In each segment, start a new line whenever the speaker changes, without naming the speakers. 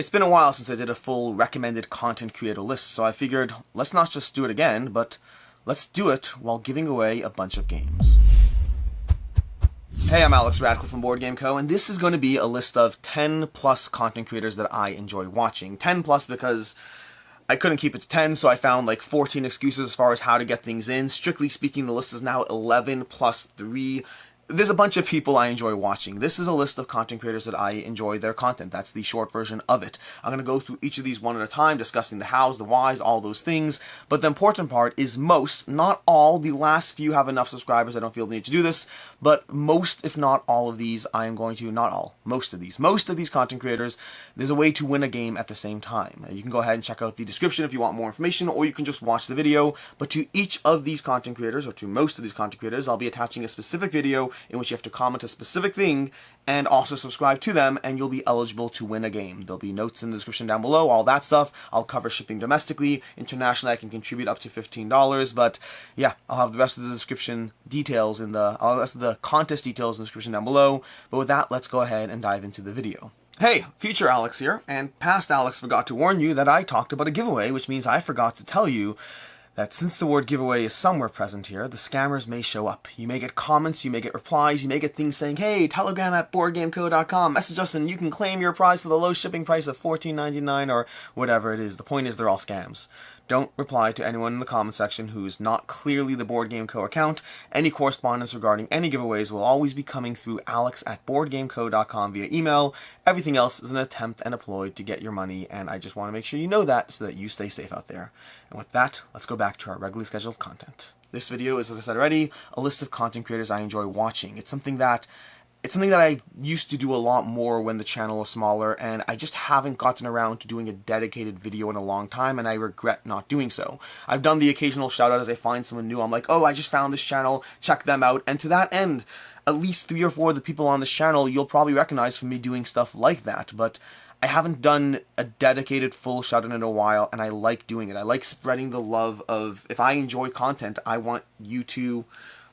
It's been a while since I did a full recommended content creator list, so I figured let's not just do it again, but let's do it while giving away a bunch of games. Hey, I'm Alex Radcliffe from BoardGameCo, and this is going to be a list of 10 plus content creators that I enjoy watching. 10 plus because I couldn't keep it to 10, so I found like 14 excuses as far as how to get things in. Strictly speaking, the list is now 11 plus 3. There's a bunch of people I enjoy watching. This is a list of content creators that I enjoy their content. That's the short version of it. I'm going to go through each of these one at a time, discussing the hows, the whys, all those things. But the important part is most, not all, the last few have enough subscribers I don't feel the need to do this, but most, if not all of these, I am going to, not all, most of these content creators, there's a way to win a game at the same time. You can go ahead and check out the description if you want more information, or you can just watch the video. But to each of these content creators, or to most of these content creators, I'll be attaching a specific video in which you have to comment a specific thing and also subscribe to them, and you'll be eligible to win a game. There'll be notes in the description down below, all that stuff. I'll cover shipping domestically. Internationally, I can contribute up to $15, but yeah, I'll have the rest of the description details in the rest of the contest details in the description down below. But with that, let's go ahead and dive into the video. Hey, future Alex here, and past Alex forgot to warn you that I talked about a giveaway, which means I forgot to tell you that since the word giveaway is somewhere present here, the scammers may show up. You may get comments, you may get replies, you may get things saying, hey, telegram at boardgameco.com, message us and you can claim your prize for the low shipping price of $14.99 or whatever it is. The point is they're all scams. Don't reply to anyone in the comment section who's not clearly the BoardGameCo account. Any correspondence regarding any giveaways will always be coming through alex at boardgameco.com via email. Everything else is an attempt and a ploy to get your money, and I just want to make sure you know that so that you stay safe out there. And with that, let's go back to our regularly scheduled content. This video is, as I said already, a list of content creators I enjoy watching. It's something that I used to do a lot more when the channel was smaller, and I just haven't gotten around to doing a dedicated video in a long time, and I regret not doing so. I've done the occasional shout out as I find someone new. I'm like, oh, I just found this channel, check them out, and to that end, at least 3 or 4 of the people on this channel you'll probably recognize from me doing stuff like that, but I haven't done a dedicated full shout out in a while, and I like doing it. I like spreading the love of, if I enjoy content, I want you to,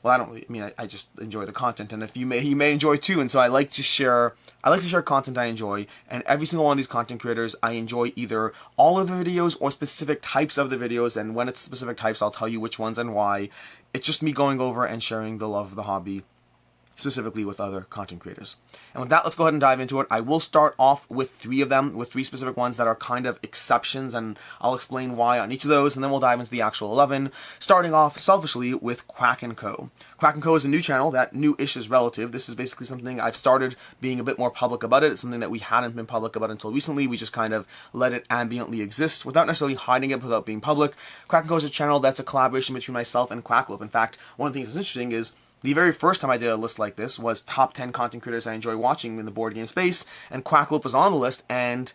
well, I don't really, I mean, I just enjoy the content, and if you may enjoy too, and so I like to share content I enjoy, and every single one of these content creators, I enjoy either all of the videos or specific types of the videos, and when it's specific types, I'll tell you which ones and why. It's just me going over and sharing the love of the hobby, specifically with other content creators. And with that, let's go ahead and dive into it. I will start off with 3 of them, with 3 specific ones that are kind of exceptions, and I'll explain why on each of those, and then we'll dive into the actual 11, starting off selfishly with Quack&Co. Quack&Co is a new channel. That new-ish is relative. This is basically something I've started being a bit more public about it. It's something that we hadn't been public about until recently. We just kind of let it ambiently exist without necessarily hiding it, without being public. Quack&Co is a channel that's a collaboration between myself and Quacklope. In fact, one of the things that's interesting is the very first time I did a list like this was top 10 content creators I enjoy watching in the board game space, and Quacklope was on the list, and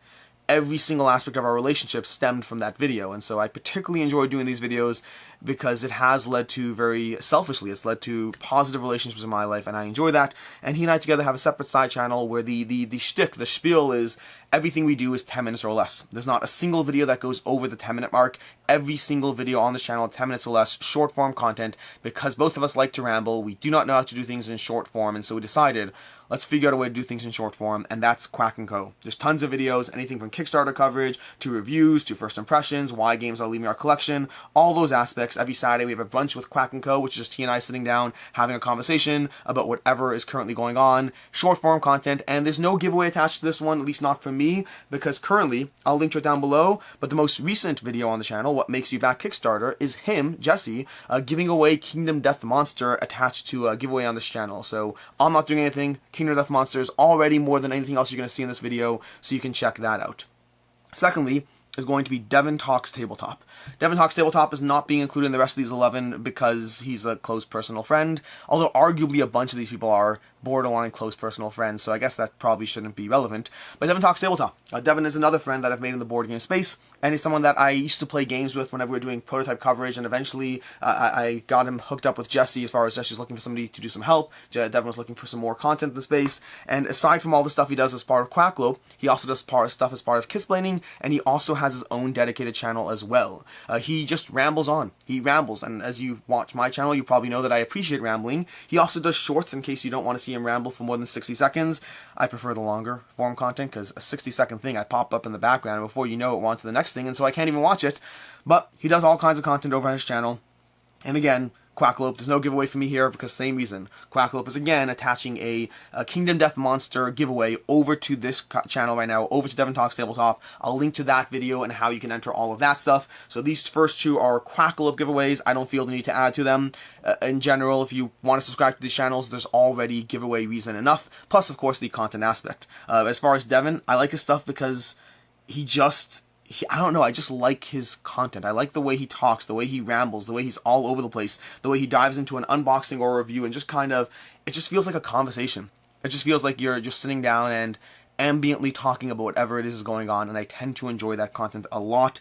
every single aspect of our relationship stemmed from that video. And so I particularly enjoy doing these videos because it has led to, very selfishly, it's led to positive relationships in my life, and I enjoy that. And he and I together have a separate side channel where the shtick, the spiel is everything we do is 10 minutes or less. There's not a single video that goes over the 10-minute mark. Every single video on this channel, 10 minutes or less, short form content, because both of us like to ramble. We do not know how to do things in short form, and so we decided, let's figure out a way to do things in short form, and that's Quack&Co. There's tons of videos, anything from Kickstarter coverage, to reviews, to first impressions, why games are leaving our collection, all those aspects. Every Saturday we have a brunch with Quack&Co, which is just he and I sitting down, having a conversation about whatever is currently going on, short form content, and there's no giveaway attached to this one, at least not from me, because currently, I'll link to it down below, but the most recent video on the channel, What Makes You Back Kickstarter, is him, Jesse, giving away Kingdom Death Monster attached to a giveaway on this channel. So I'm not doing anything. Kingdom Death Monster is already more than anything else you're going to see in this video, so you can check that out. Secondly, is going to be Devon Talks Tabletop. Devon Talks Tabletop is not being included in the rest of these 11 because he's a close personal friend, although arguably a bunch of these people are borderline close personal friends, so I guess that probably shouldn't be relevant. But Devon Talks Tabletop. Devon is another friend that I've made in the board game space, and he's someone that I used to play games with whenever we were doing prototype coverage, and eventually I got him hooked up with Jesse as far as Jesse's looking for somebody to do some help. Devon was looking for some more content in the space, and aside from all the stuff he does as part of Quacklope, he also does stuff as part of Kissplaining, and he also has his own dedicated channel as well. He just rambles on. He rambles, and as you watch my channel, you probably know that I appreciate rambling. He also does shorts in case you don't want to see see him ramble for more than 60 seconds. I prefer the longer form content, because a 60-second thing I pop up in the background, and before you know it, we're on to the next thing, and so I can't even watch it. But he does all kinds of content over on his channel. And again, Quackalope, there's no giveaway for me here because same reason. Quackalope is again attaching a Kingdom Death Monster giveaway over to this channel right now, over to Devon Talks Tabletop. I'll link to that video and how you can enter all of that stuff. So these first two are Quackalope giveaways. I don't feel the need to add to them. In general, if you want to subscribe to these channels, there's already giveaway reason enough. Plus, of course, the content aspect. As far as Devon, I like his stuff because I don't know, I just like his content. I like the way he talks, the way he rambles, the way he's all over the place, the way he dives into an unboxing or a review and just it just feels like a conversation. It just feels like you're just sitting down and ambiently talking about whatever it is going on, and I tend to enjoy that content a lot.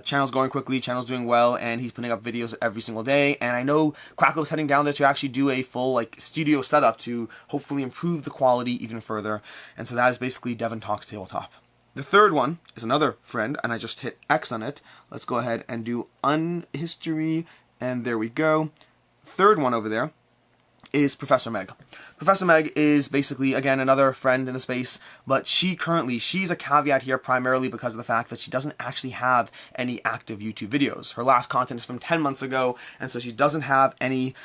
Channel's going quickly, channel's doing well, and he's putting up videos every single day, and I know Quackalope's heading down there to actually do a full studio setup to hopefully improve the quality even further, and so that is basically Devon Talks Tabletop. The third one is another friend, and I just hit X on it. Let's go ahead and do unhistory, and there we go. Third one over there is Professor Meg. Professor Meg is basically, again, another friend in the space, but she's a caveat here primarily because of the fact that she doesn't actually have any active YouTube videos. Her last content is from 10 months ago, and so she doesn't have any,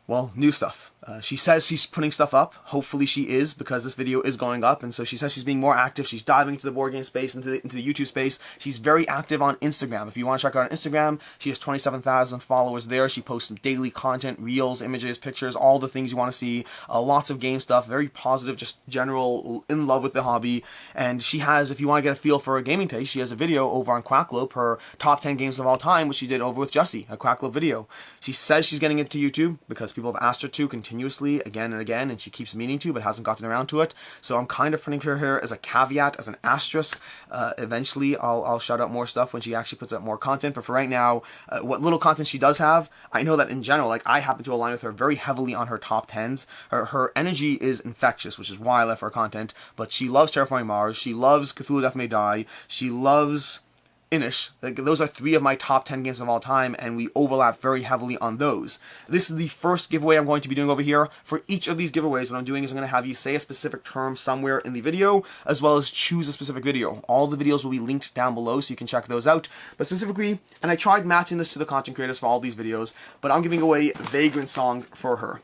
well, new stuff. She says she's putting stuff up. Hopefully she is, because this video is going up, and so she says she's being more active. She's diving into the board game space, into the YouTube space. She's very active on Instagram. If you want to check her out on Instagram, she has 27,000 followers there. She posts some daily content, reels, images, pictures, all the things you want to see. Lots of game stuff, very positive, just general, in love with the hobby. And she has, if you want to get a feel for her gaming taste, she has a video over on Quackalope, her top 10 games of all time, which she did over with Jessie, a Quackalope video. She says she's getting into YouTube because people have asked her to continuously again and again, and she keeps meaning to but hasn't gotten around to it. So I'm kind of putting her here as a caveat, as an asterisk. Eventually I'll shout out more stuff when she actually puts up more content, but for right now, what little content she does have, I know that in general, I happen to align with her very heavily on her top 10s. Her energy is infectious, which is why I love her content, but she loves Terraforming Mars, she loves Cthulhu Death May Die, she loves Inish. Those are 3 of my top 10 games of all time, and we overlap very heavily on those. This is the first giveaway I'm going to be doing over here. For each of these giveaways, what I'm doing is I'm going to have you say a specific term somewhere in the video, as well as choose a specific video. All the videos will be linked down below, so you can check those out. But specifically, and I tried matching this to the content creators for all these videos, but I'm giving away Vagrant Song for her.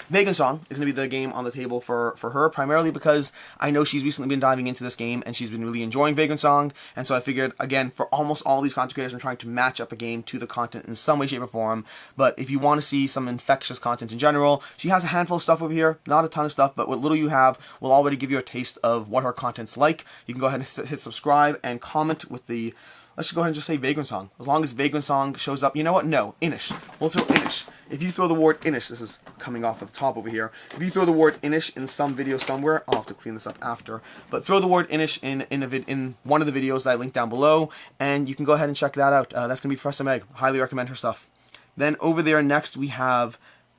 Vagrant Song is going to be the game on the table for her, primarily because I know she's recently been diving into this game and she's been really enjoying Vagrant Song, and so I figured, again, for almost all these content creators, I'm trying to match up a game to the content in some way, shape, or form. But if you want to see some infectious content in general, she has a handful of stuff over here, not a ton of stuff, but what little you have will already give you a taste of what her content's like. You can go ahead and hit subscribe and comment with the... Let's just go ahead and just say Vagrant Song. As long as Vagrant Song shows up, you know what? No, Inish. We'll throw Inish. If you throw the word Inish, this is coming off at the top over here. If you throw the word Inish in some video somewhere, I'll have to clean this up after. But throw the word Inish in one of the videos that I linked down below, and you can go ahead and check that out. That's going to be Professor Meg. Highly recommend her stuff. Then over there next we have,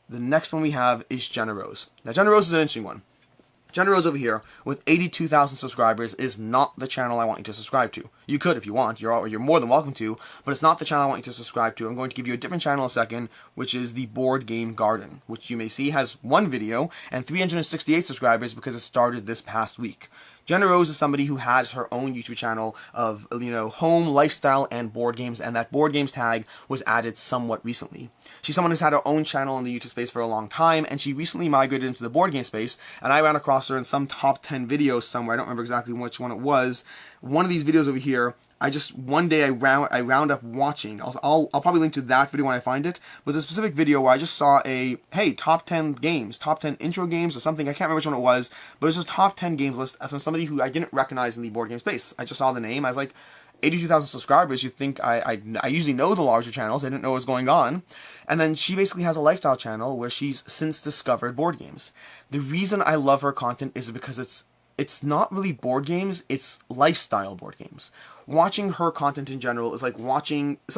the next one we have is Jenna Rose. Now Jenna Rose is an interesting one. Jenna Rose over here, with 82,000 subscribers, is not the channel I want you to subscribe to. You could if you want, you're more than welcome to, but it's not the channel I want you to subscribe to. I'm going to give you a different channel in a second, which is the Board Game Garden, which you may see has 1 video and 368 subscribers because it started this past week. Jenna Rose is somebody who has her own YouTube channel of, home, lifestyle, and board games, and that board games tag was added somewhat recently. She's someone who's had her own channel in the YouTube space for a long time, and she recently migrated into the board game space, and I ran across her in some top 10 videos somewhere. I don't remember exactly which one it was. One of these videos over here, one day I round up watching. I'll probably link to that video when I find it. But the specific video where I just saw hey, top 10 games, top 10 intro games or something. I can't remember which one it was, but it was just top 10 games list from somebody who I didn't recognize in the board game space. I just saw the name. I was like, 82,000 subscribers. You'd think I usually know the larger channels. I didn't know what was going on. And then she basically has a lifestyle channel where she's since discovered board games. The reason I love her content is because it's not really board games, it's lifestyle board games. Watching her content in general is like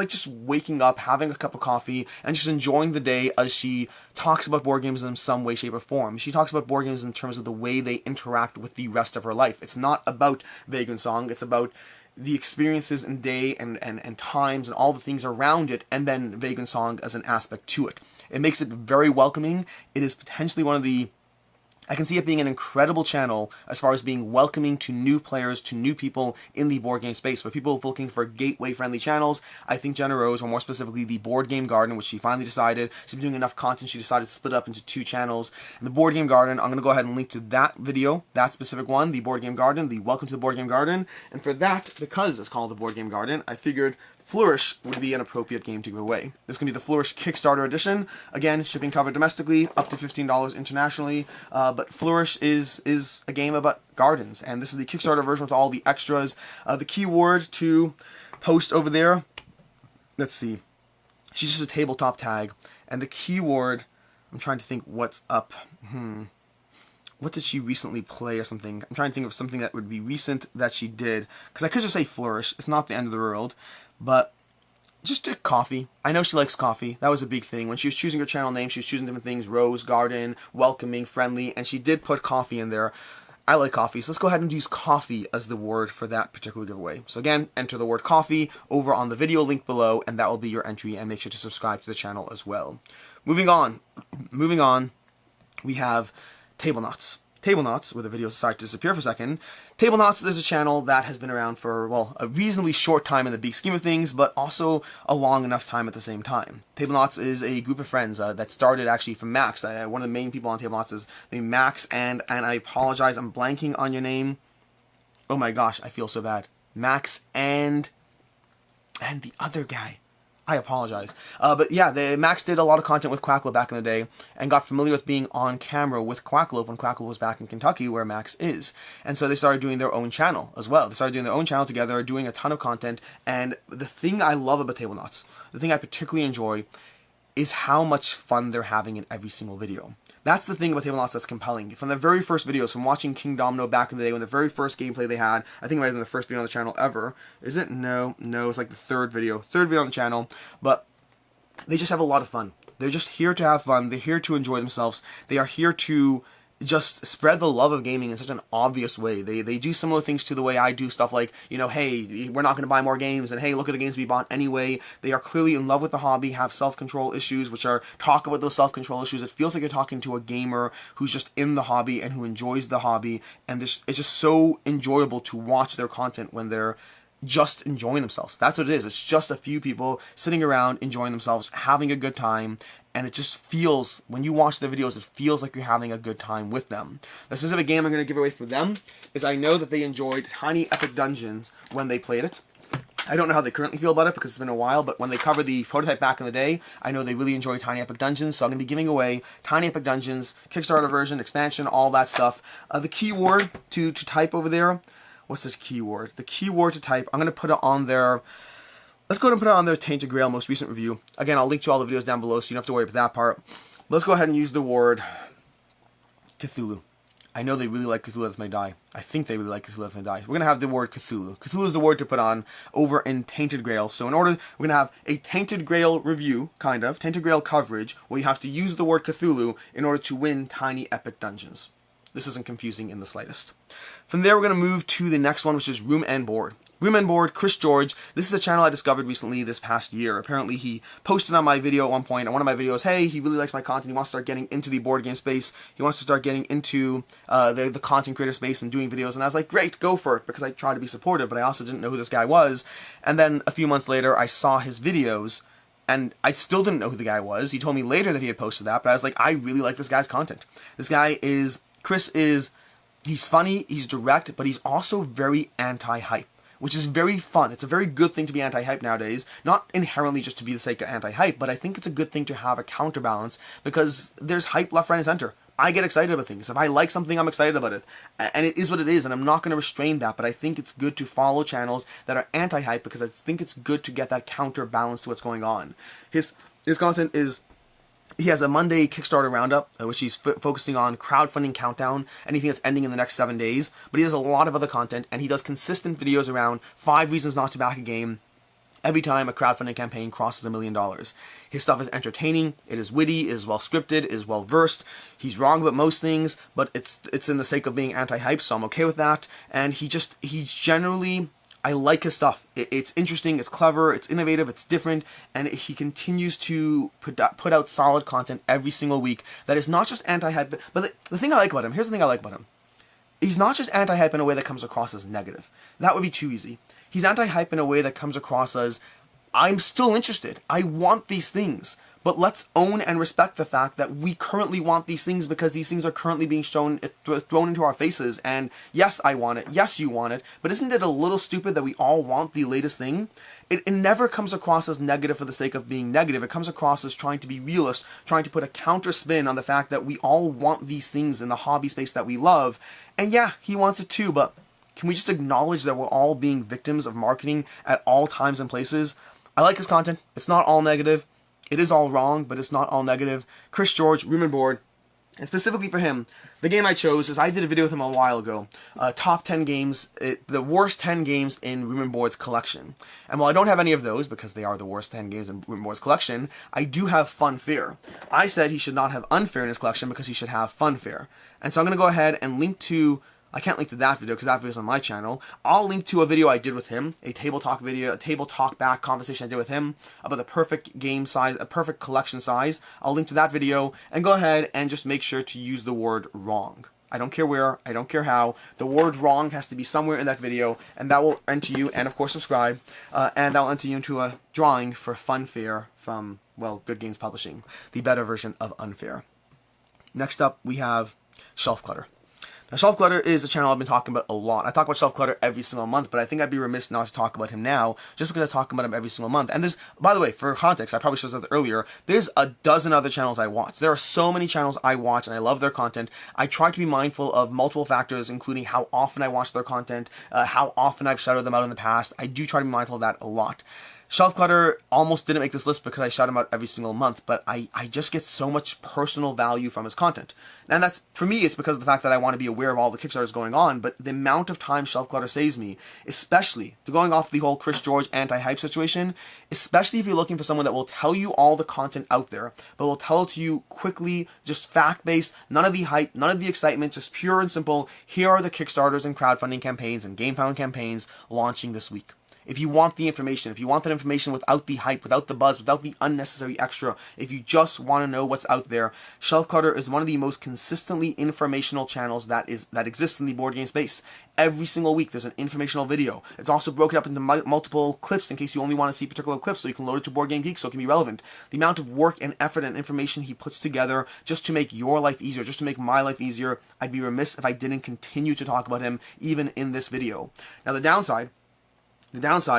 just waking up, having a cup of coffee, and just enjoying the day as she talks about board games in some way, shape, or form. She talks about board games in terms of the way they interact with the rest of her life. It's not about Vagrant Song, it's about the experiences and day and times and all the things around it, and then Vagrant Song as an aspect to it. It makes it very welcoming. It is potentially one of the I can see it being an incredible channel as far as being welcoming to new players, to new people in the board game space. For people looking for gateway-friendly channels, I think Jenna Rose, or more specifically the Board Game Garden, which she finally decided, she's been doing enough content, she decided to split up into 2 channels. And the Board Game Garden, I'm going to go ahead and link to that video, that specific one, the Board Game Garden, the Welcome to the Board Game Garden. And for that, because it's called the Board Game Garden, I figured Flourish would be an appropriate game to give away. This can be the Flourish Kickstarter edition. Again, shipping covered domestically, up to $15 internationally. But Flourish is a game about gardens, and this is the Kickstarter version with all the extras. The keyword to post over there, let's see, she's just a tabletop tag, and the keyword, I'm trying to think what's up. What did she recently play or something? I'm trying to think of something that would be recent that she did, because I could just say Flourish. It's not the end of the world. But just coffee. I know she likes coffee. That was a big thing. When she was choosing her channel name, she was choosing different things. Rose, garden, welcoming, friendly. And she did put coffee in there. I like coffee. So let's go ahead and use coffee as the word for that particular giveaway. So again, enter the word coffee over on the video link below. And that will be your entry. And make sure to subscribe to the channel as well. Moving on. We have Tablenauts. Tablenauts, where the videos decided to disappear for a second. Tablenauts is a channel that has been around for, well, a reasonably short time in the big scheme of things, but also a long enough time at the same time. Tablenauts is a group of friends that started actually from Max. One of the main people on Tablenauts is named Max, and I apologize, I'm blanking on your name. Oh my gosh, I feel so bad. Max and the other guy. I apologize. But yeah, Max did a lot of content with Quack&Co back in the day and got familiar with being on camera with Quack&Co when Quack&Co was back in Kentucky where Max is. And so they started doing their own channel as well. They started doing their own channel together, doing a ton of content. And the thing I love about Tablenauts, the thing I particularly enjoy, is how much fun they're having in every single video. That's the thing about Tablenauts that's compelling. From the very first videos, from watching King Domino back in the day, when the very first gameplay they had, I think it might have been the first video on the channel ever. Is it? No, it's like the third video on the channel. But they just have a lot of fun. They're just here to have fun. They're here to enjoy themselves. They are here to just spread the love of gaming in such an obvious way. They do similar things to the way I do stuff like, you know, hey, we're not going to buy more games, and hey, look at the games we bought anyway. They are clearly in love with the hobby, have self-control issues, which are talk about those self-control issues. It feels like you're talking to a gamer who's just in the hobby and who enjoys the hobby, and it's just so enjoyable to watch their content when they're just enjoying themselves. That's what it is. It's just a few people sitting around enjoying themselves, having a good time, and it just feels, when you watch the videos, it feels like you're having a good time with them. The specific game I'm going to give away for them is, I know that they enjoyed Tiny Epic Dungeons when they played it. I don't know how they currently feel about it because it's been a while, but when they covered the prototype back in the day, I know they really enjoyed Tiny Epic Dungeons, so I'm going to be giving away Tiny Epic Dungeons, Kickstarter version, expansion, all that stuff. The keyword to type over there, what's this keyword? The keyword to type, I'm going to put it on their, let's go ahead and put it on their Tainted Grail most recent review. Again, I'll link to all the videos down below, so you don't have to worry about that part. Let's go ahead and use the word Cthulhu. I know they really like Cthulhu That's May Die. I think they really like Cthulhu That's May Die. We're going to have the word Cthulhu. Cthulhu is the word to put on over in Tainted Grail. So in order, we're going to have a Tainted Grail review, kind of, Tainted Grail coverage, where you have to use the word Cthulhu in order to win Tiny Epic Dungeons. This isn't confusing in the slightest. From there, we're going to move to the next one, which is Room&Board. Room&Board, Chris George. This is a channel I discovered recently this past year. Apparently, he posted on my video at one point, on one of my videos, hey, he really likes my content. He wants to start getting into the board game space. He wants to start getting into the content creator space and doing videos. And I was like, great, go for it, because I try to be supportive, but I also didn't know who this guy was. And then a few months later, I saw his videos, and I still didn't know who the guy was. He told me later that he had posted that, but I was like, I really like this guy's content. This guy is, Chris is, he's funny, he's direct, but he's also very anti-hype, which is very fun. It's a very good thing to be anti-hype nowadays. Not inherently just to be the sake of anti-hype, but I think it's a good thing to have a counterbalance, because there's hype left, right, and center. I get excited about things. If I like something, I'm excited about it. And it is what it is, and I'm not going to restrain that, but I think it's good to follow channels that are anti-hype, because I think it's good to get that counterbalance to what's going on. His content is, he has a Monday Kickstarter roundup, which he's focusing on crowdfunding countdown, anything that's ending in the next 7 days. But he does a lot of other content, and he does consistent videos around 5 reasons not to back a game every time a crowdfunding campaign crosses $1 million. His stuff is entertaining, it is witty, it is well scripted, it is well versed. He's wrong about most things, but it's in the sake of being anti-hype, so I'm okay with that. And he generally, I like his stuff. It's interesting, it's clever, it's innovative, it's different, and he continues to put out solid content every single week that is not just anti-hype, but the thing I like about him, here's the thing I like about him. He's not just anti-hype in a way that comes across as negative. That would be too easy. He's anti-hype in a way that comes across as, I'm still interested. I want these things. But let's own and respect the fact that we currently want these things because these things are currently being thrown into our faces. And yes, I want it. Yes, you want it. But isn't it a little stupid that we all want the latest thing? It never comes across as negative for the sake of being negative. It comes across as trying to be realist, trying to put a counter spin on the fact that we all want these things in the hobby space that we love. And yeah, he wants it too, but can we just acknowledge that we're all being victims of marketing at all times and places? I like his content. It's not all negative. It is all wrong, but it's not all negative. Chris George, Room&Board, and specifically for him, the game I chose is I did a video with him a while ago. Top 10 games, the worst 10 games in Room&Board's collection. And while I don't have any of those, because they are the worst 10 games in Room&Board's collection, I do have Funfair. I said he should not have Unfair in his collection because he should have Funfair. And so I'm going to go ahead and link to... I can't link to that video because that video is on my channel. I'll link to a video I did with him, a table talk video, a table talk back conversation I did with him about the perfect game size, a perfect collection size. I'll link to that video and go ahead and just make sure to use the word wrong. I don't care where, I don't care how. The word wrong has to be somewhere in that video, and that will enter you, and of course subscribe, and that will enter you into a drawing for Funfair from, well, Good Games Publishing, the better version of Unfair. Next up, we have Shelf Clutter. Now, Shelf Clutter is a channel I've been talking about a lot. I talk about Shelf Clutter every single month, but I think I'd be remiss not to talk about him now, just because I talk about him every single month. And there's, by the way, for context, I probably should have said that earlier, there's a dozen other channels I watch. There are so many channels I watch, and I love their content. I try to be mindful of multiple factors, including how often I watch their content, how often I've shouted them out in the past. I do try to be mindful of that a lot. Shelf Clutter almost didn't make this list because I shout him out every single month, but I just get so much personal value from his content. And that's, for me, it's because of the fact that I want to be aware of all the Kickstarters going on, but the amount of time Shelf Clutter saves me, especially, to going off the whole Chris George anti-hype situation, especially if you're looking for someone that will tell you all the content out there, but will tell it to you quickly, just fact-based, none of the hype, none of the excitement, just pure and simple, here are the Kickstarters and crowdfunding campaigns and GameFound campaigns launching this week. If you want the information, if you want that information without the hype, without the buzz, without the unnecessary extra, if you just want to know what's out there, Shelf Clutter is one of the most consistently informational channels that exists in the board game space. Every single week there's an informational video. It's also broken up into multiple clips in case you only want to see particular clips, so you can load it to Board Game Geek so it can be relevant. The amount of work and effort and information he puts together just to make your life easier, just to make my life easier, I'd be remiss if I didn't continue to talk about him even in this video. Now the downside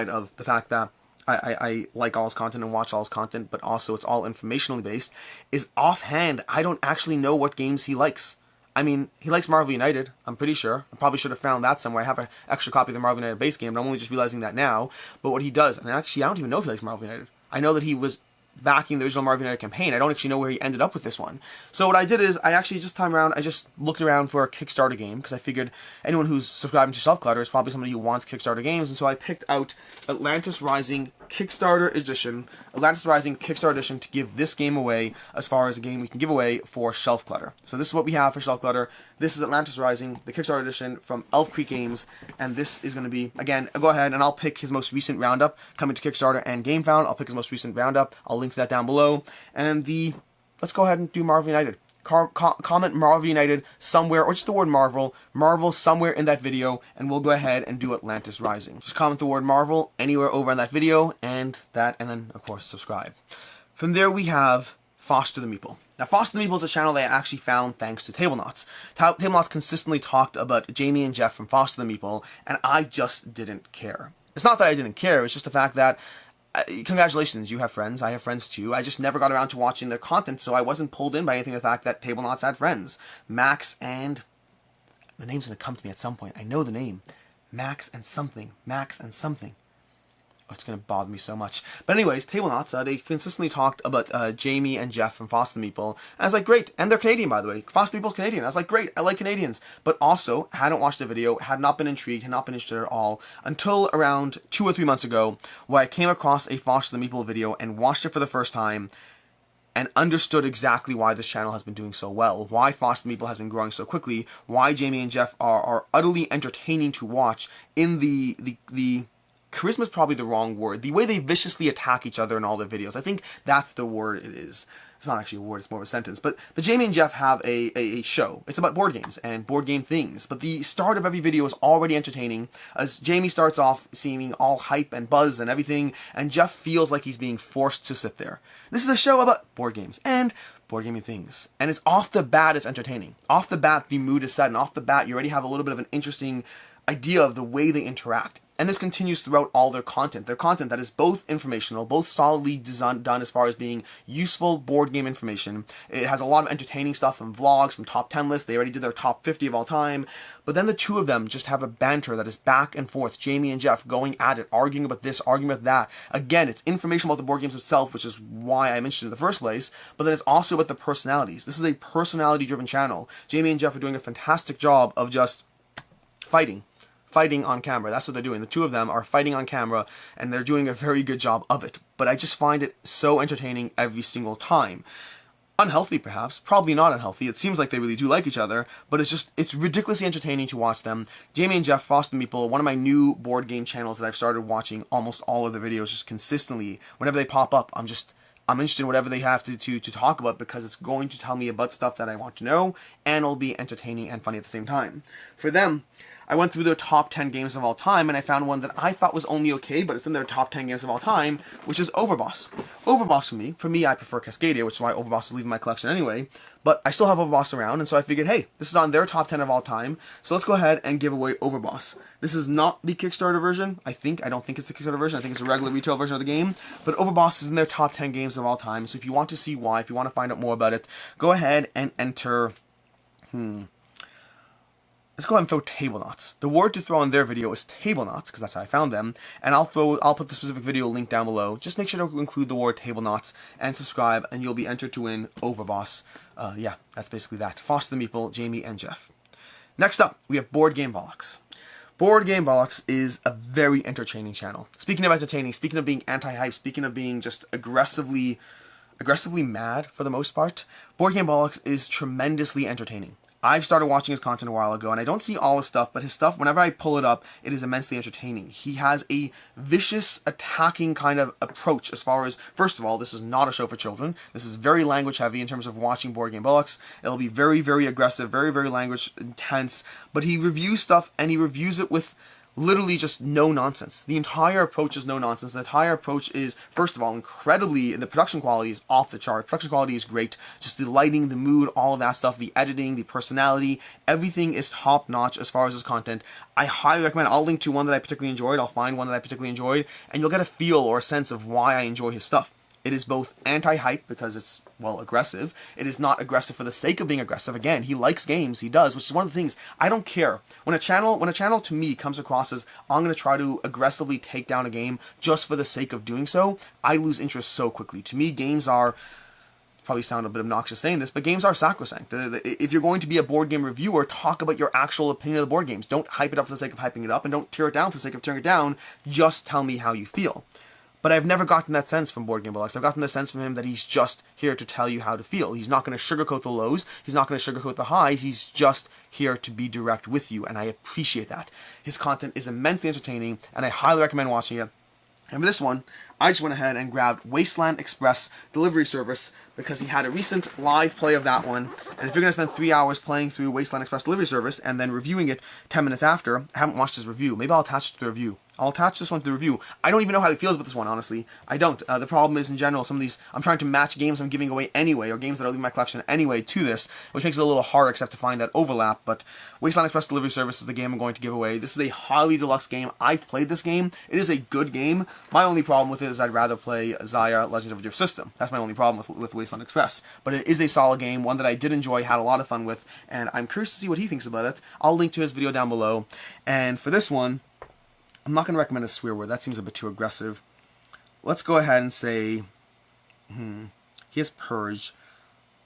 of the fact that I like all his content and watch all his content, but also it's all informationally based, is offhand, I don't actually know what games he likes. I mean, he likes Marvel United, I'm pretty sure. I probably should have found that somewhere. I have an extra copy of the Marvel United base game, but I'm only just realizing that now. But what he does, and actually I don't even know if he likes Marvel United. I know that he was backing the original Marvel United campaign. I don't actually know where he ended up with this one. So what I did is, I just looked around for a Kickstarter game, because I figured anyone who's subscribing to Shelf Clutter is probably somebody who wants Kickstarter games, and so I picked out Atlantis Rising Kickstarter Edition to give this game away as far as a game we can give away for Shelf Clutter. So this is what we have for Shelf Clutter. This is Atlantis Rising, the Kickstarter Edition from Elf Creek Games, and this is going to be, again, go ahead and I'll pick his most recent roundup coming to Kickstarter and GameFound. I'll pick his most recent roundup. I'll link to that down below. And let's go ahead and do Marvel United. Comment Marvel United somewhere, or just the word Marvel somewhere in that video, and we'll go ahead and do Atlantis Rising. Just comment the word Marvel anywhere over on that video, and then, of course, subscribe. From there, we have Foster the Meeple. Now, Foster the Meeple is a channel that I actually found thanks to Tablenauts. Tablenauts consistently talked about Jamie and Jeff from Foster the Meeple, and I just didn't care. It's not that I didn't care, it's just the fact that congratulations, you have friends, I have friends too. I just never got around to watching their content, so I wasn't pulled in by anything the fact that Tablenauts had friends. Max and... the name's going to come to me at some point. I know the name. Max and something. Oh, it's going to bother me so much. But anyways, Tablenauts, they consistently talked about Jamie and Jeff from Foster the Meeple. And I was like, great. And they're Canadian, by the way. Foster the Meeple's Canadian. I was like, great. I like Canadians. But also, hadn't watched the video, had not been intrigued, had not been interested at all, until around 2 or 3 months ago, where I came across a Foster the Meeple video and watched it for the first time, and understood exactly why this channel has been doing so well, why Foster the Meeple has been growing so quickly, why Jamie and Jeff are utterly entertaining to watch in the charisma is probably the wrong word. The way they viciously attack each other in all their videos. I think that's the word it is. It's not actually a word, it's more of a sentence. But Jamie and Jeff have a show. It's about board games and board game things. But the start of every video is already entertaining, as Jamie starts off seeming all hype and buzz and everything, and Jeff feels like he's being forced to sit there. This is a show about board games and board gaming things. And it's off the bat, it's entertaining. Off the bat, the mood is set, and off the bat, you already have a little bit of an interesting idea of the way they interact. And this continues throughout all their content. Their content that is both informational, both solidly done as far as being useful board game information. It has a lot of entertaining stuff from vlogs, from top 10 lists. They already did their top 50 of all time. But then the two of them just have a banter that is back and forth. Jamie and Jeff going at it, arguing about this, arguing about that. Again, it's information about the board games itself, which is why I mentioned it in the first place. But then it's also about the personalities. This is a personality-driven channel. Jamie and Jeff are doing a fantastic job of just fighting on camera. That's what they're doing. The two of them are fighting on camera, and they're doing a very good job of it. But I just find it so entertaining every single time. Unhealthy, perhaps. Probably not unhealthy. It seems like they really do like each other, but it's ridiculously entertaining to watch them. Jamie and Jeff, Frost and Meeple, one of my new board game channels that I've started watching almost all of their videos just consistently. Whenever they pop up, I'm interested in whatever they have to talk about, because it's going to tell me about stuff that I want to know, and it'll be entertaining and funny at the same time. For them, I went through their top 10 games of all time, and I found one that I thought was only okay, but it's in their top 10 games of all time, which is Overboss. Overboss for me, I prefer Cascadia, which is why Overboss is leaving my collection anyway, but I still have Overboss around, and so I figured, hey, this is on their top 10 of all time, so let's go ahead and give away Overboss. This is not the Kickstarter version, I don't think it's the Kickstarter version, I think it's a regular retail version of the game, but Overboss is in their top 10 games of all time, so if you want to see why, if you want to find out more about it, go ahead and enter, let's go ahead and throw Tablenauts. The word to throw in their video is Tablenauts, because that's how I found them. And I'll put the specific video link down below. Just make sure to include the word Tablenauts and subscribe, and you'll be entered to win Overboss. Yeah, that's basically that. Foster the Meeple, Jamie, and Jeff. Next up, we have BoardGameBollocks. BoardGameBollocks is a very entertaining channel. Speaking of entertaining, speaking of being anti-hype, speaking of being just aggressively mad for the most part, BoardGameBollocks is tremendously entertaining. I've started watching his content a while ago, and I don't see all his stuff, but his stuff, whenever I pull it up, it is immensely entertaining. He has a vicious, attacking kind of approach as far as, first of all, this is not a show for children. This is very language heavy in terms of watching BoardGameBollocks. It'll be very, very aggressive, very, very language intense, but he reviews stuff, and he reviews it with literally just no nonsense. The entire approach is no nonsense. The entire approach is, first of all, incredibly, the production quality is off the chart. Production quality is great. Just the lighting, the mood, all of that stuff, the editing, the personality, everything is top notch as far as his content. I highly recommend. I'll link to one that I particularly enjoyed. I'll find one that I particularly enjoyed, and you'll get a feel or a sense of why I enjoy his stuff. It is both anti-hype because it's, well, aggressive. It is not aggressive for the sake of being aggressive. Again, he likes games. He does, which is one of the things. I don't care. When a channel to me comes across as, I'm going to try to aggressively take down a game just for the sake of doing so, I lose interest so quickly. To me, games are, probably sound a bit obnoxious saying this, but games are sacrosanct. If you're going to be a board game reviewer, talk about your actual opinion of the board games. Don't hype it up for the sake of hyping it up, and don't tear it down for the sake of tearing it down. Just tell me how you feel. But I've never gotten that sense from BoardGameBollocks. I've gotten the sense from him that he's just here to tell you how to feel. He's not going to sugarcoat the lows. He's not going to sugarcoat the highs. He's just here to be direct with you, and I appreciate that. His content is immensely entertaining, and I highly recommend watching it. And for this one, I just went ahead and grabbed Wasteland Express Delivery Service because he had a recent live play of that one. And if you're going to spend 3 hours playing through Wasteland Express Delivery Service and then reviewing it 10 minutes after, I haven't watched his review. Maybe I'll attach it to the review. I'll attach this one to the review. I don't even know how he feels about this one, honestly. I don't. The problem is, in general, some of these, I'm trying to match games I'm giving away anyway, or games that are leaving my collection anyway to this, which makes it a little harder because I have to find that overlap, but Wasteland Express Delivery Service is the game I'm going to give away. This is a highly deluxe game. I've played this game. It is a good game. My only problem with it is I'd rather play Xia Legends of a Drift System. That's my only problem with Wasteland Express. But it is a solid game, one that I did enjoy, had a lot of fun with, and I'm curious to see what he thinks about it. I'll link to his video down below. And for this one, I'm not going to recommend a swear word. That seems a bit too aggressive. Let's go ahead and say, he has Purge.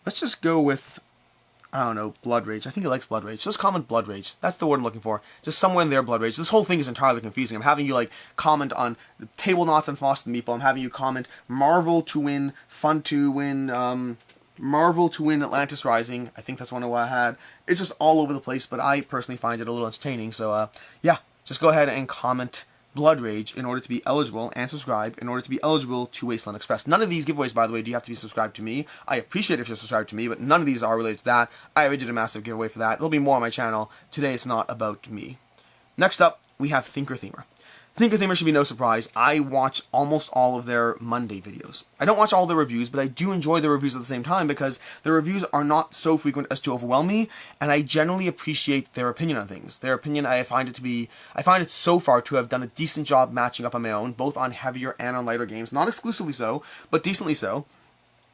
Let's just go with, I don't know, Blood Rage. I think he likes Blood Rage. Just comment Blood Rage. That's the word I'm looking for. Just somewhere in there, Blood Rage. This whole thing is entirely confusing. I'm having you, like, comment on Tablenauts and Foster the Meeple. I'm having you comment Marvel to win, Fun to win, Marvel to win Atlantis Rising. I think that's one of what I had. It's just all over the place, but I personally find it a little entertaining. So, yeah. Just go ahead and comment Blood Rage in order to be eligible, and subscribe in order to be eligible to Wasteland Express. None of these giveaways, by the way, do you have to be subscribed to me. I appreciate if you're subscribed to me, but none of these are related to that. I already did a massive giveaway for that. There'll be more on my channel. Today it's not about me. Next up, we have ThinkerThemer. ThinkerThemer should be no surprise. I watch almost all of their Monday videos. I don't watch all their reviews, but I do enjoy their reviews at the same time because their reviews are not so frequent as to overwhelm me, and I generally appreciate their opinion on things. Their opinion, I find it so far to have done a decent job matching up on my own, both on heavier and on lighter games. Not exclusively so, but decently so.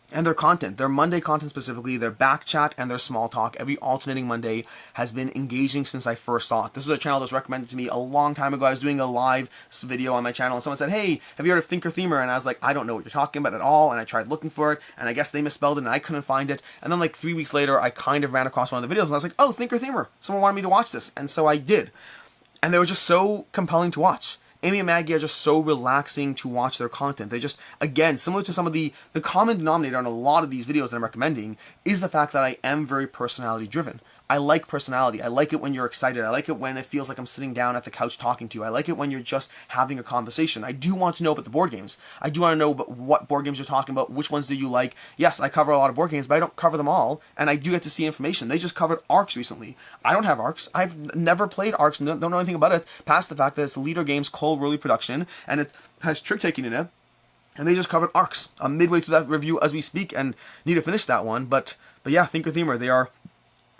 And their content, their Monday content specifically, their back chat and their small talk, every alternating Monday has been engaging since I first saw it. This was a channel that was recommended to me a long time ago. I was doing a live video on my channel and someone said, hey, have you heard of ThinkerThemer? And I was like, I don't know what you're talking about at all. And I tried looking for it and I guess they misspelled it and I couldn't find it. And then like 3 weeks later, I kind of ran across one of the videos and I was like, oh, ThinkerThemer. Someone wanted me to watch this. And so I did. And they were just so compelling to watch. Amy and Maggie are just so relaxing to watch their content. They just, again, similar to some of the common denominator on a lot of these videos that I'm recommending is the fact that I am very personality driven. I like personality. I like it when you're excited. I like it when it feels like I'm sitting down at the couch talking to you. I like it when you're just having a conversation. I do want to know about the board games. I do want to know about what board games you're talking about. Which ones do you like? Yes, I cover a lot of board games, but I don't cover them all. And I do get to see information. They just covered Arcs recently. I don't have Arcs. I've never played Arcs. Don't know anything about it, past the fact that it's Leader Games Cole Rowley production, and it has trick taking in it. And they just covered Arcs. I'm midway through that review as we speak and need to finish that one. But yeah, ThinkerThemer, they are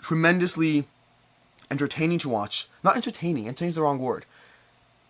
tremendously entertaining to watch. Not entertaining, entertaining is the wrong word.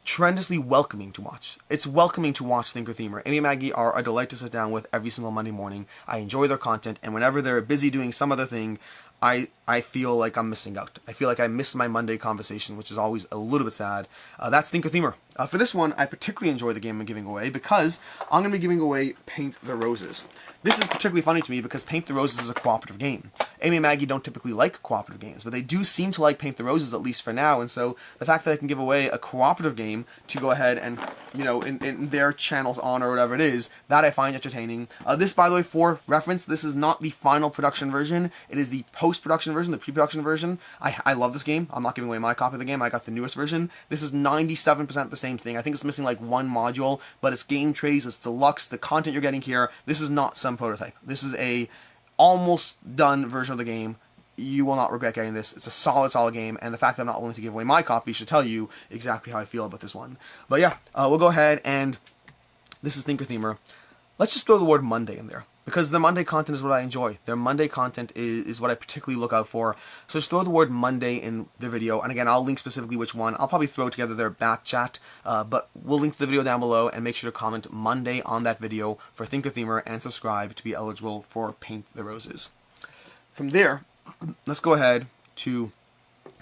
Tremendously welcoming to watch. It's welcoming to watch ThinkerThemer. Amy and Maggie are a delight to sit down with every single Monday morning. I enjoy their content, and whenever they're busy doing some other thing, I feel like I'm missing out. I feel like I miss my Monday conversation, which is always a little bit sad. That's ThinkerThemer. For this one, I particularly enjoy the game I'm giving away because I'm going to be giving away Paint the Roses. This is particularly funny to me because Paint the Roses is a cooperative game. Amy and Maggie don't typically like cooperative games, but they do seem to like Paint the Roses, at least for now, and so the fact that I can give away a cooperative game to go ahead and, you know, in their channel's honor or whatever it is, that I find entertaining. This, by the way, for reference, this is not the final production version. It is the post-production version, the pre-production version. I love this game. I'm not giving away my copy of the game. I got the newest version. This is 97% the same thing. I think it's missing like one module, but it's game trays, it's deluxe, the content you're getting here. This is not some prototype. This is a almost done version of the game. You will not regret getting this. It's a solid game, and the fact that I'm not willing to give away my copy should tell you exactly how I feel about this one. But yeah, we'll go ahead and this is ThinkerThemer. Let's just throw the word Monday in there, because the Monday content is what I enjoy. Their Monday content is what I particularly look out for. So just throw the word Monday in the video, and again, I'll link specifically which one. I'll probably throw together their back chat, but we'll link to the video down below, and make sure to comment Monday on that video for ThinkerThemer, and subscribe to be eligible for Paint the Roses. From there, let's go ahead to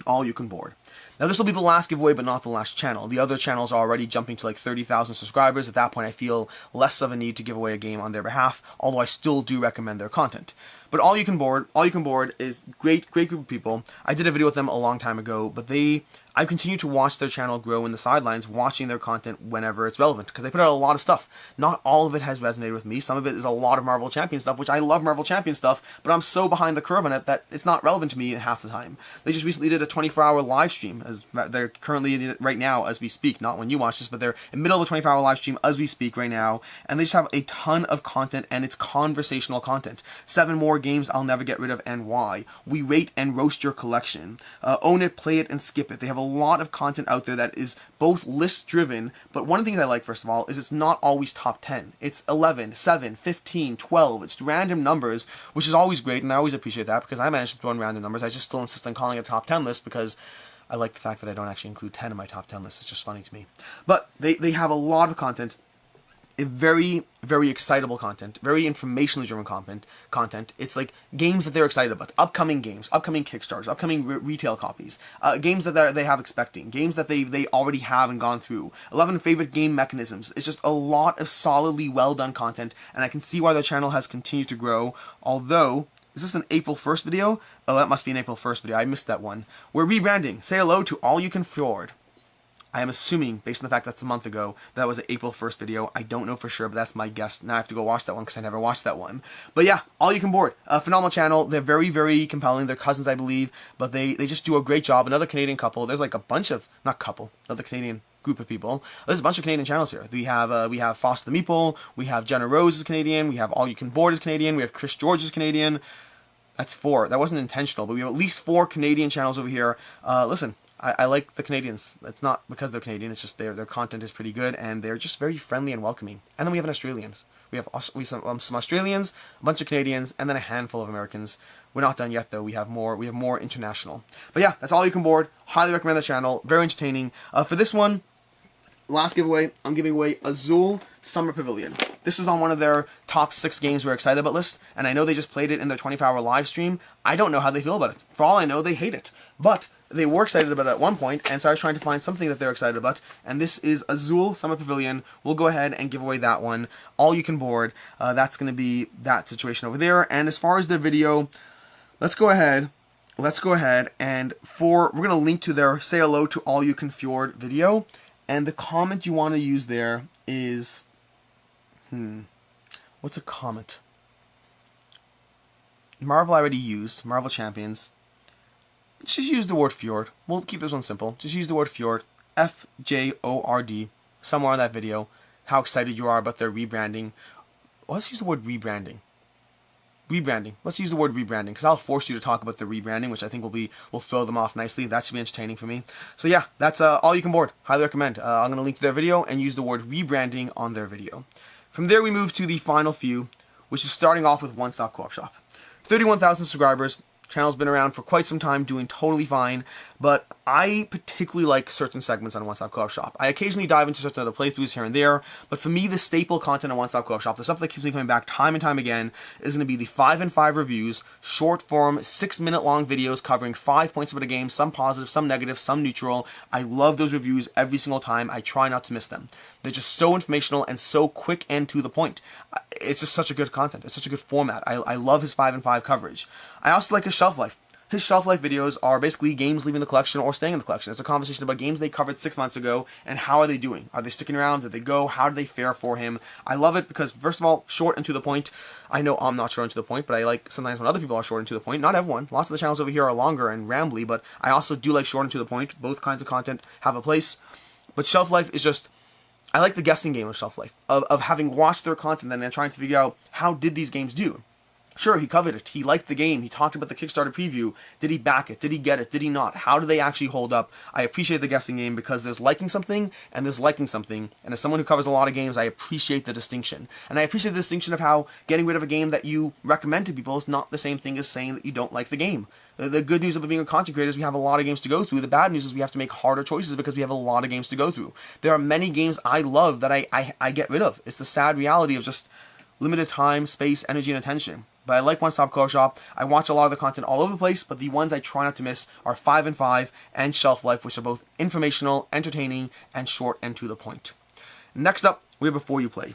All You Can Board. Now this will be the last giveaway, but not the last channel. The other channels are already jumping to like 30,000 subscribers. At that point, I feel less of a need to give away a game on their behalf, although I still do recommend their content. But All You Can Board is great group of people. I did a video with them a long time ago, but I continue to watch their channel grow in the sidelines, watching their content whenever it's relevant, because they put out a lot of stuff. Not all of it has resonated with me. Some of it is a lot of Marvel Champion stuff, which I love Marvel Champion stuff, but I'm so behind the curve on it that it's not relevant to me half the time. They just recently did a 24-hour live stream, as they're currently right now as we speak, not when you watch this, but they're in the middle of a 24-hour live stream as we speak right now, and they just have a ton of content, and it's conversational content. 7 more games I'll never get rid of and why. We rate and roast your collection. Own it, play it, and skip it. They have a lot of content out there that is both list driven, but one of the things I like, first of all, is it's not always top 10. It's 11, 7, 15, 12. It's random numbers, which is always great, and I always appreciate that because I managed to throw in random numbers. I just still insist on calling it a top 10 list because I like the fact that I don't actually include 10 in my top 10 list. It's just funny to me. But they have a lot of content. A very excitable content, very informationally driven content. It's like games that they're excited about, upcoming games, upcoming Kickstarters, upcoming retail copies, games that they have expecting, games that they already have and gone through, 11 favorite game mechanisms. It's just a lot of solidly well done content, and I can see why their channel has continued to grow. Although, is this an April 1st video? Oh, that must be an April 1st video. I missed that one. We're rebranding. Say hello to All You Can Forward. I am assuming, based on the fact that's a month ago, that was an April 1st video. I don't know for sure, but that's my guess. Now I have to go watch that one because I never watched that one. But yeah, All You Can Board. A phenomenal channel. They're very compelling. They're cousins, I believe, but they just do a great job. Another Canadian couple. There's like a bunch of, not couple, another Canadian group of people. There's a bunch of Canadian channels here. We have Foster the Meeple, we have Jenna Rose is Canadian, we have All You Can Board is Canadian, we have Chris George is Canadian. That's 4. That wasn't intentional, but we have at least 4 Canadian channels over here. Listen, I like the Canadians. It's not because they're Canadian, it's just their content is pretty good, and they're just very friendly and welcoming. And then we have an Australians. We have some Australians, a bunch of Canadians, and then a handful of Americans. We're not done yet, though. We have more international. But yeah, that's All You Can Board. Highly recommend the channel. Very entertaining. For this one, last giveaway, I'm giving away Azul Summer Pavilion. This is on one of their top 6 games we're excited about list, and I know they just played it in their 24-hour live stream. I don't know how they feel about it. For all I know, they hate it. But they were excited about it at one point, and so I was trying to find something that they're excited about, and this is Azul Summer Pavilion. We'll go ahead and give away that one. All You Can Board. That's going to be that situation over there. And as far as the video, let's go ahead and we're going to link to their Say Hello to All You Can Fjord video, and the comment you want to use there is, what's a comment? Marvel I already used, Marvel Champions. Just use the word Fjord. We'll keep this one simple. Just use the word Fjord, F-J-O-R-D, somewhere in that video, how excited you are about their rebranding. Well, let's use the word rebranding. Rebranding. Let's use the word rebranding, because I'll force you to talk about the rebranding, which I think will throw them off nicely. That should be entertaining for me. So yeah, that's All You Can Board. Highly recommend. I'm going to link to their video and use the word rebranding on their video. From there, we move to the final few, which is starting off with One Stop Co-op Shop. 31,000 subscribers. Channel's been around for quite some time, doing totally fine, but I particularly like certain segments on One Stop Co-op Shop. I occasionally dive into certain other playthroughs here and there, but for me, the staple content on One Stop Co-op Shop, the stuff that keeps me coming back time and time again, is going to be the 5 and 5 reviews, short form, 6-minute long videos covering 5 points about a game, some positive, some negative, some neutral. I love those reviews every single time. I try not to miss them. They're just so informational and so quick and to the point. It's just such a good content. It's such a good format. I love his 5 and 5 coverage. I also like his shelf life. His shelf life videos are basically games leaving the collection or staying in the collection. It's a conversation about games they covered 6 months ago and how are they doing? Are they sticking around? Did they go? How do they fare for him? I love it because, first of all, short and to the point. I know I'm not short and to the point, but I like sometimes when other people are short and to the point. Not everyone. Lots of the channels over here are longer and rambly, but I also do like short and to the point. Both kinds of content have a place. But shelf life is just... I like the guessing game of shelf life, of having watched their content and then trying to figure out how did these games do. Sure, he covered it. He liked the game. He talked about the Kickstarter preview. Did he back it? Did he get it? Did he not? How do they actually hold up? I appreciate the guessing game because there's liking something and there's liking something. And as someone who covers a lot of games, I appreciate the distinction. And I appreciate the distinction of how getting rid of a game that you recommend to people is not the same thing as saying that you don't like the game. The good news about being a content creator is we have a lot of games to go through. The bad news is we have to make harder choices because we have a lot of games to go through. There are many games I love that I get rid of. It's the sad reality of just limited time, space, energy, and attention. But I like One Stop Co-op Shop. I watch a lot of the content all over the place, but the ones I try not to miss are 5 and 5 and Shelf Life, which are both informational, entertaining, and short and to the point. Next up, we have Before You Play.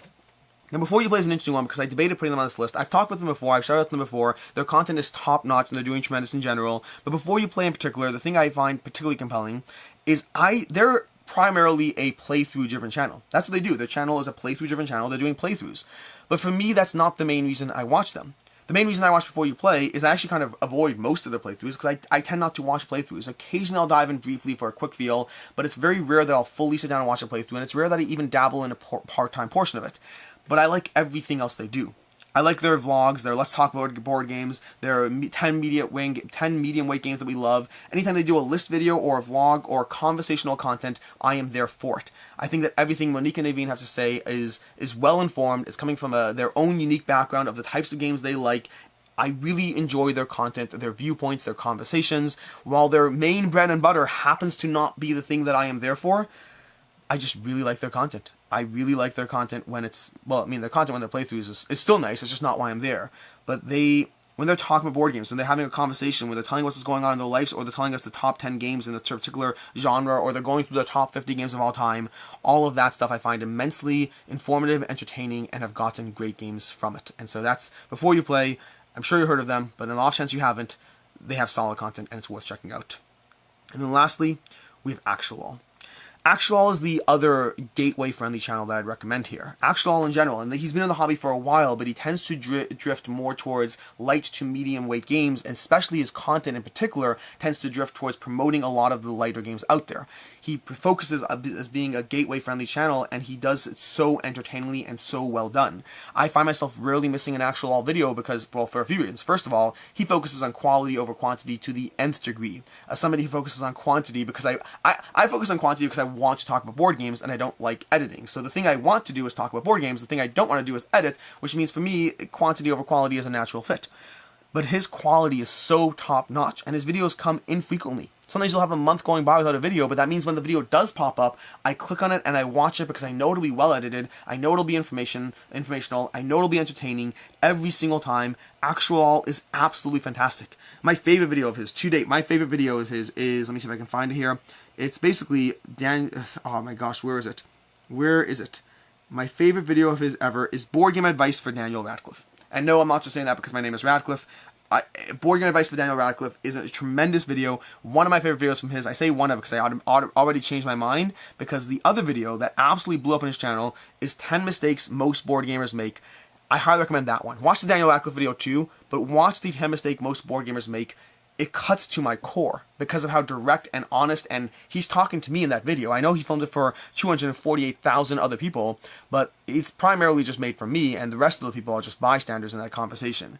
Now, Before You Play is an interesting one because I debated putting them on this list. I've talked with them before, I've shouted out them before. Their content is top-notch and they're doing tremendous in general. But Before You Play in particular, the thing I find particularly compelling is they're primarily a playthrough-driven channel. That's what they do. Their channel is a playthrough-driven channel. They're doing playthroughs. But for me, that's not the main reason I watch them. The main reason I watch Before You Play is I actually kind of avoid most of their playthroughs because I tend not to watch playthroughs. Occasionally I'll dive in briefly for a quick feel, but it's very rare that I'll fully sit down and watch a playthrough, and it's rare that I even dabble in a part-time portion of it. But I like everything else they do. I like their vlogs, their Let's Talk About Board games, their 10 medium weight games that we love. Anytime they do a list video or a vlog or conversational content, I am there for it. I think that everything Monique and Naveen have to say is well informed. It's coming from their own unique background of the types of games they like. I really enjoy their content, their viewpoints, their conversations. While their main bread and butter happens to not be the thing that I am there for, I just really like their content. I really like their content when it's, well, I mean, their content when they're playthroughs is still nice. It's just not why I'm there. But when they're talking about board games, when they're having a conversation, when they're telling us what's going on in their lives, or they're telling us the top 10 games in a particular genre, or they're going through the top 50 games of all time, all of that stuff I find immensely informative, entertaining, and have gotten great games from it. And so that's Before You Play. I'm sure you heard of them, but in the off chance you haven't, they have solid content, and it's worth checking out. And then lastly, we have ActualLol. ActualLol is the other gateway-friendly channel that I'd recommend here. ActualLol in general, and he's been in the hobby for a while, but he tends to drift more towards light to medium weight games, and especially his content in particular tends to drift towards promoting a lot of the lighter games out there. He focuses as being a gateway-friendly channel, and he does it so entertainingly and so well done. I find myself rarely missing an ActualLol video because, well, for a few reasons. First of all, he focuses on quality over quantity to the nth degree. As somebody who focuses on quantity because I focus on quantity because I want to talk about board games and I don't like editing. So the thing I want to do is talk about board games. The thing I don't want to do is edit, which means for me, quantity over quality is a natural fit. But his quality is so top-notch, and his videos come infrequently. Sometimes you'll have a month going by without a video, but that means when the video does pop up, I click on it and I watch it because I know it'll be well edited, I know it'll be informational, I know it'll be entertaining every single time. ActualLol is absolutely fantastic. My favorite video of his to date, my favorite video of his is, let me see if I can find it here. It's basically, oh my gosh, where is it? Where is it? My favorite video of his ever is Board Game Advice for Daniel Radcliffe. And no, I'm not just saying that because my name is Radcliffe. Board Game Advice for Daniel Radcliffe is a tremendous video. One of my favorite videos from his. I say one of because I already changed my mind, because the other video that absolutely blew up on his channel is 10 Mistakes Most Board Gamers Make. I highly recommend that one. Watch the Daniel Radcliffe video too, but watch the 10 Mistakes Most Board Gamers Make. It cuts to my core because of how direct and honest, and he's talking to me in that video. I know he filmed it for 248,000 other people, but it's primarily just made for me, and the rest of the people are just bystanders in that conversation.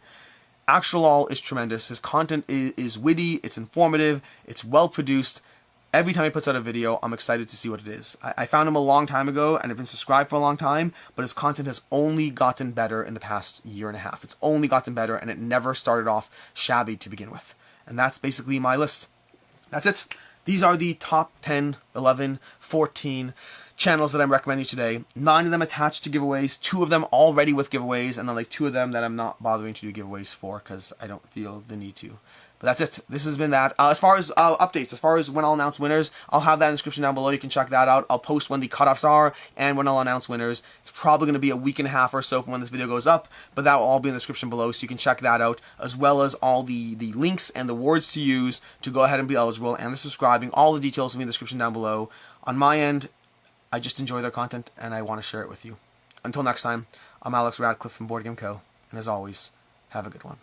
ActualLol is tremendous. His content is witty, it's informative, it's well produced. Every time he puts out a video, I'm excited to see what it is. I found him a long time ago and have been subscribed for a long time, but his content has only gotten better in the past year and a half. It's only gotten better, and it never started off shabby to begin with. And that's basically my list. That's it. These are the top 10, 11, 14 channels that I'm recommending today. 9 of them attached to giveaways, 2 of them already with giveaways, and then like 2 of them that I'm not bothering to do giveaways for because I don't feel the need to. But that's it. This has been that. As far as updates, as far as when I'll announce winners, I'll have that in the description down below. You can check that out. I'll post when the cutoffs are and when I'll announce winners. It's probably going to be a week and a half or so from when this video goes up, but that will all be in the description below, so you can check that out, as well as all the links and the words to use to go ahead and be eligible, and the subscribing. All the details will be in the description down below. On my end, I just enjoy their content, and I want to share it with you. Until next time, I'm Alex Radcliffe from BoardGameCo, and as always, have a good one.